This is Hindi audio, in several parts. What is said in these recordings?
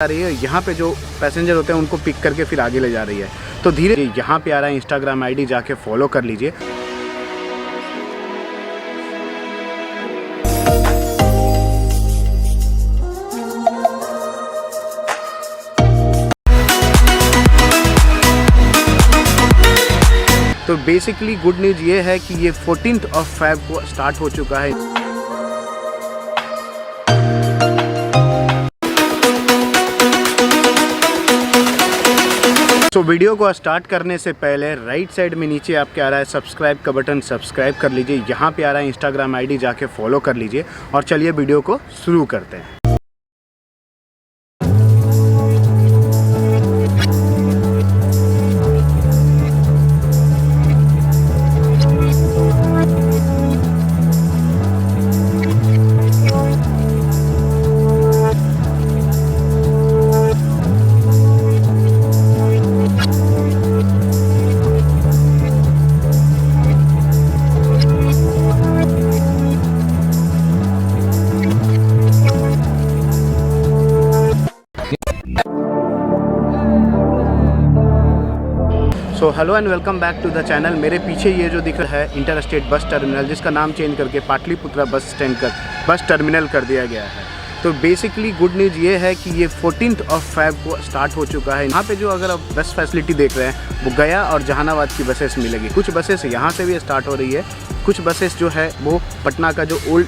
आ रही है, यहाँ पे जो पैसेंजर होते हैं उनको पिक करके फिर आगे ले जा रही है। तो धीरे यहाँ पे आ रहा है इंस्टाग्राम आईडी, जाके फॉलो कर लीजिए। तो बेसिकली गुड न्यूज़ ये है कि ये 14th of Feb को स्टार्ट हो चुका है। तो वीडियो को स्टार्ट करने से पहले राइट साइड में नीचे आपके आ रहा है सब्सक्राइब का बटन, सब्सक्राइब कर लीजिए। यहाँ पे आ रहा है इंस्टाग्राम आईडी, जाके फॉलो कर लीजिए। और चलिए वीडियो को शुरू करते हैं। So hello and welcome back to the channel. मेरे पीछे ये जो दिख रहा है इंटर स्टेट बस टर्मिनल, जिसका नाम चेंज करके पाटलिपुत्रा बस स्टैंड कर बस टर्मिनल कर दिया गया है। तो बेसिकली गुड न्यूज़ ये है कि ये 14th of Feb को स्टार्ट हो चुका है। यहाँ पे जो अगर आप बस फैसिलिटी देख रहे हैं वो गया और जहानाबाद की बसेस मिलेगी। कुछ बसेस यहाँ से भी स्टार्ट हो रही है, कुछ बसेस जो है वो पटना का जो ओल्ड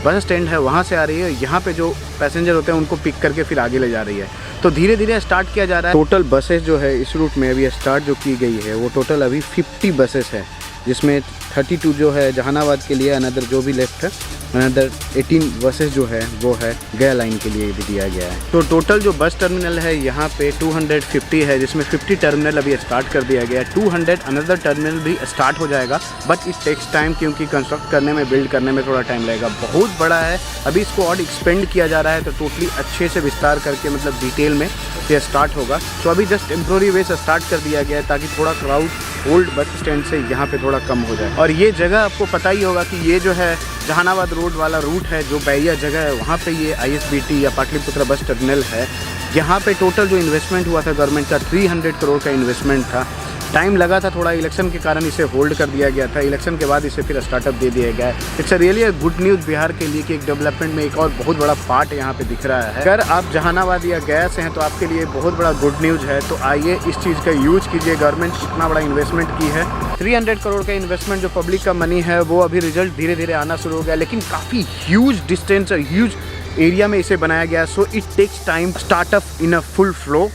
बस स्टैंड है वहाँ से आ रही है। यहाँ पे जो पैसेंजर होते हैं उनको पिक करके फिर आगे ले जा रही है। तो धीरे धीरे स्टार्ट किया जा रहा है। टोटल बसेस जो है इस रूट में अभी स्टार्ट जो की गई है वो टोटल अभी 50 बसेस है, जिसमें 32 जो है जहानाबाद के लिए, अनदर जो भी लेफ्ट है अनदर 18 बसेस जो है वो है गया लाइन के लिए भी दिया गया है। तो टोटल जो बस टर्मिनल है यहाँ पे 250 है, जिसमें 50 टर्मिनल अभी स्टार्ट कर दिया गया है। 200 अनदर टर्मिनल भी स्टार्ट हो जाएगा, बट इट टेक्स टाइम, क्योंकि कंस्ट्रक्ट करने में, बिल्ड करने में थोड़ा टाइम लगेगा। बहुत बड़ा है, अभी इसको और एक्सपेंड किया जा रहा है, तो टोटली अच्छे से विस्तार करके मतलब डिटेल में ये स्टार्ट होगा। तो अभी जस्ट टेम्प्रोरी वे से स्टार्ट कर दिया गया है ताकि थोड़ा क्राउड ओल्ड बस स्टैंड से यहाँ पे थोड़ा कम हो जाए। और ये जगह आपको पता ही होगा कि ये जो है जहानाबाद रोड वाला रूट है, जो बैया जगह है, वहाँ पे ये ISBT या पाटलिपुत्रा बस टर्मिनल है। यहाँ पे टोटल जो इन्वेस्टमेंट हुआ था गवर्नमेंट का 300 करोड़ का इन्वेस्टमेंट था। टाइम लगा था थोड़ा, इलेक्शन के कारण इसे होल्ड कर दिया गया था। इलेक्शन के बाद इसे फिर स्टार्टअप दे दिया गया है। It's really a good news Bihar के लिए कि एक डेवलपमेंट में एक और बहुत बड़ा पार्ट यहाँ पे दिख रहा है। अगर आप जहानाबाद या गया से हैं तो आपके लिए बहुत बड़ा गुड न्यूज़ है। तो आइए इस चीज़ का यूज कीजिए। गवर्नमेंट इतना बड़ा इन्वेस्टमेंट की है, 300 करोड़ का इन्वेस्टमेंट, जो पब्लिक का मनी है वो अभी रिजल्ट धीरे धीरे आना शुरू हो गया। लेकिन काफ़ी ह्यूज डिस्टेंस और ह्यूज एरिया में इसे बनाया गया। So it takes time startup in a full flow.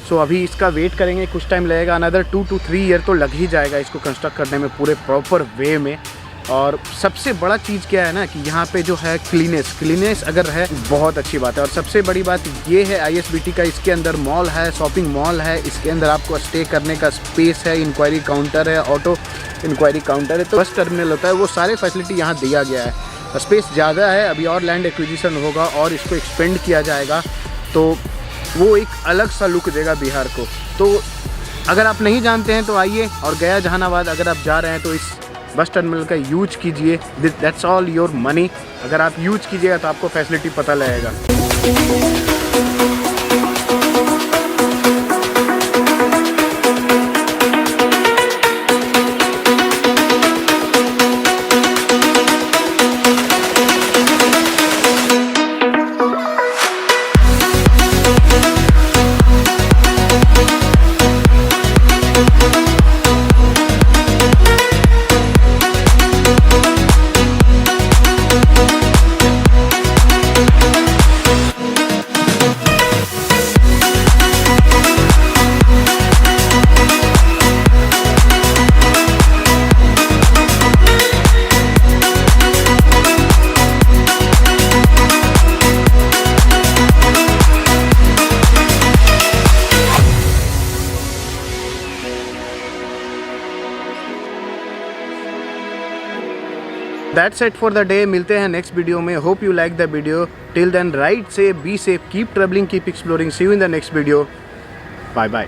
So अभी इसका वेट करेंगे, कुछ टाइम लगेगा, अनदर 2 to 3 ईयर तो लग ही जाएगा इसको कंस्ट्रक्ट करने में पूरे प्रॉपर वे में। और सबसे बड़ा चीज़ क्या है ना कि यहाँ पे जो है क्लीनेस अगर है बहुत अच्छी बात है। और सबसे बड़ी बात ये है ISBT का, इसके अंदर मॉल है, शॉपिंग मॉल है, इसके अंदर आपको स्टे करने का स्पेस है, इंक्वायरी काउंटर है, ऑटो इंक्वायरी काउंटर है। तो बस टर्मिनल होता है वो सारे फैसिलिटी यहाँ दिया गया है। स्पेस ज़्यादा है, अभी और लैंड एक्विजिशन होगा और इसको एक्सपेंड किया जाएगा, तो वो एक अलग सा लुक देगा बिहार को। तो अगर आप नहीं जानते हैं तो आइए, और गया जहानाबाद अगर आप जा रहे हैं तो इस बस टर्मिनल का यूज कीजिए। That's all your money. अगर आप यूज कीजिएगा तो आपको फैसिलिटी पता लगेगा। That's it for the day। मिलते हैं नेक्स्ट वीडियो में। Hope you like the video. Till then right safe, be safe, keep travelling, keep exploring. See you in the next video. Bye bye.